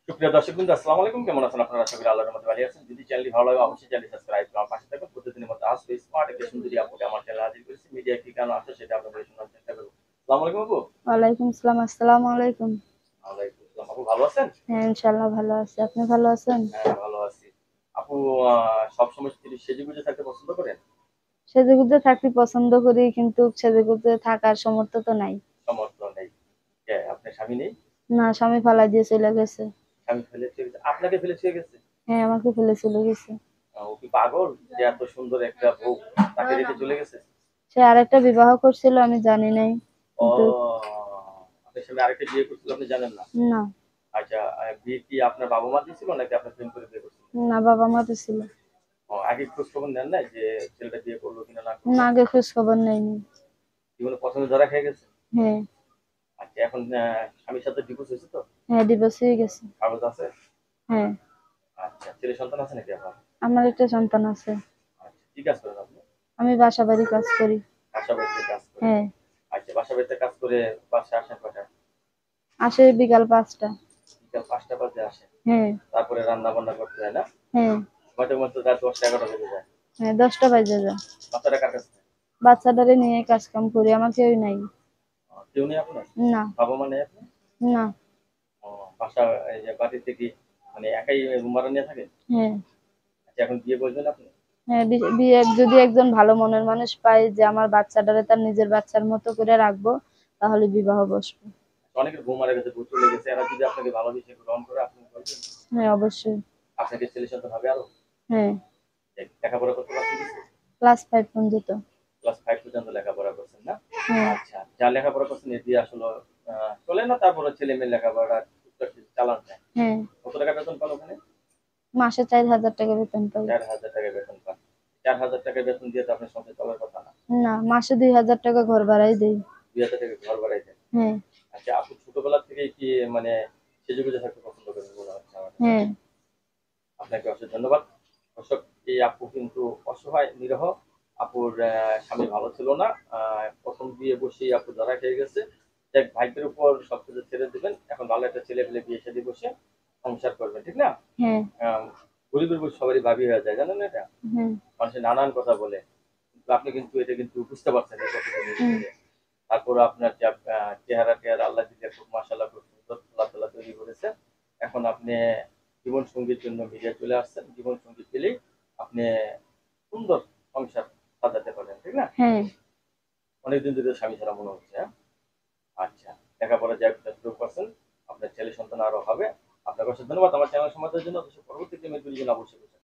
সুপ্রিয় দর্শকবৃন্দ, আসসালামু আলাইকুম। কেমন আছেন আপনারা? আশা করি আল্লাহর রহমতে ভালো আছেন। যদি চ্যানেলটি ভালো লাগে অবশ্যই চ্যানেলটি সাবস্ক্রাইব করে আমার পাশে থাকবেন। প্রতিদিনের মতো আজকে স্মার্ট একটা সুন্দরী আপুকে আমার চ্যানেলে হাজির করেছি। মিডিয়া কি কেন আসে সেটা আপনাদের শোনার চেষ্টা করব। আসসালামু আলাইকুম আপু। ওয়ালাইকুম আসসালাম। আসসালামু আলাইকুম। ওয়ালাইকুম আসসালাম। আপু ভালো আছেন? হ্যাঁ, ইনশাআল্লাহ ভালো আছি। আপনি ভালো আছেন? হ্যাঁ, ভালো আছি। আপু সবসময় কি সেজেগুজে থাকতে পছন্দ করেন? সেজেগুজে থাকতে পছন্দ করি, কিন্তু সেজেগুজে থাকার সামর্থ্য তো নাই। সমর্থ নেই। কে আপনার স্বামী নেই? না, স্বামী ফালাই দিয়ে চলে গেছে। স্বামী ফেলে চলে গেছে। আপনাকে ফেলে চলে গেছে? হ্যাঁ, আমাকে ফেলে চলে গেছে। ও কি পাগল? যে এত সুন্দর একটা বউ তাকে রেখে চলে গেছে? সে আরেকটা বিবাহ করছিল, আমি জানি নাই। ও, কিন্তু আপনার স্বামী আরেকটা বিয়ে করছিল আপনি জানেন না? না, আচ্ছা, বিয়ে কি আপনার বাবা-মা দিয়েছিল নাকি আপনার প্রেম করে বিয়ে করছিলেন? না, বাবা মা তো ছিল। ও, আগে খোঁজ খবর নেন নাই যে ছেলেটা বিয়ে করলো কিনা না করলো? না, আগে খোঁজ খবর নেয়নি। জীবনে পছন্দ ধরা খেয়ে গেছে? হ্যাঁ। আচ্ছা, এখন স্বামীর সাথে ডিভোর্স হয়েছে তো? হ্যাঁ, ডিভোর্স হয়ে গেছে। কাগজ আছে? হ্যাঁ। আচ্ছা, ছেলে সন্তান আছে নাকি আপনার? আমার একটা সন্তান আছে। আচ্ছা, কি কাজ করেন আপনি? আমি বাসা বাড়ি কাজ করি। বাসা বাড়িতে কাজ করেন? হ্যাঁ। আচ্ছা, বাসা বাড়িতে কাজ করে বাসায় আসেন কয়টায়? আসে বিকাল 5টা। বিকাল 5টা বাজে আসেন। হ্যাঁ। তারপরে রান্না বান্না করতে যায় না? হ্যাঁ। মাঝে মধ্যে রাত 10টা 11টা বেজে যায়। হ্যাঁ, 10টা বাজে যায়। বাচ্চাটা কার কাছে? বাচ্চাটারে নিয়ে কাজ কাম করি, আমার কেউই নাই। কেউ নেই আপনার? না। বাবা মা নেই আপনার? না। ও, বাসা এই যে বাড়িতে কি মানে একাই রুম ভাড়া নিয়ে থাকেন? হ্যাঁ। আচ্ছা, এখন বিয়ে করবেন আপনি? হ্যাঁ, বিয়ে যদি একজন ভালো মনের মানুষ পাই, যে আমার বাচ্চাটারে তার নিজের বাচ্চার মতো করে রাখবো, তাহলে বিবাহ বসবো। অনেকের বউ মারা গেছে, বউ চলে গেছে, এরা যদি আপনাকে ভালোবেসে গ্রহণ করে আপনি বলবেন? হ্যাঁ, অবশ্যই। আপনাকে ছেলে সন্তান হবে আরো? হ্যাঁ। লেখাপড়া করতে পারছেন কিছু? ক্লাস 5 পর্যন্ত। ক্লাস 5 পর্যন্ত লেখাপড়া করছেন না? হ্যাঁ। আচ্ছা, যা লেখাপড়া করছেন এ দিয়ে আসলে চলে না, তারপরে ছেলে মেয়ের লেখাপড়া টুকটাক চালান যায়? হ্যাঁ। কত টাকা বেতন পান ওখানে? মাসে 4,000 টাকা বেতন পাই। 4,000 টাকা বেতন পান? 4,000 টাকা বেতন দিয়ে তো আপনার সংসার চলার কথা না। না, মাসে 2,000 টাকা ঘর ভাড়াই দেই। 2,000 টাকা ঘর ভাড়াই দেন? হ্যাঁ। আচ্ছা, আপনি ছোটবেলা থেকেই কি মানে সেজেগুজে থাকতে পছন্দ করেন মনে হচ্ছে আমার কাছে? হ্যাঁ। আপনাকে অশেষ ধন্যবাদ। দর্শক, এই আপু কিন্তু অসহায়, নিরীহ। আপুর স্বামী ভালো ছিল না। ১ম বিয়ে বসেই আপু ধরা খেয়ে গেছে। যাক, ভাগ্যের উপর সবকিছু ছেড়ে দিবেন। এখন ভালো একটা ছেলে-পেলে বিয়ে শাদী বসে সংসার করবেন। ঠিক না? হ্যাঁ। আ গরিবের বউ সবারই ভাবি হয়ে যায়। জানেন না এটা? হ্যাঁ। মানুষে নানান কথা বলে। কিন্তু আপনি কিন্তু এটা কিন্তু বুঝতে পারছেন এই কথাটা নিজে হুম। থেকে। তারপরও আপনার যা চেহারা-টেহারা আল্লাহ দিলে খুব মাশাআল্লাহ খুব সুন্দর আল্লাহ তাআলা তৈরি করেছে। এখন আপনি জীবন সঙ্গীর জন্য মিডিয়ায় চলে আসছেন। জীবন সঙ্গী পেলেই আপনি সুন্দর সংসার সাজাতে পারবেন। ঠিক না? হ্যাঁ। অনেকদিন ধরে স্বামী ছাড়া মনে হচ্ছে, হ্যাঁ? আচ্ছা, লেখাপড়া যতটুকু করছেন, আপনার ছেলে সন্তান আরো হবে। আপনাকে অশেষ ধন্যবাদ আমার চ্যানেল সমাজের জন্য। অবশ্যই পরবর্তীতে মেয়েদের জন্য অবশ্যই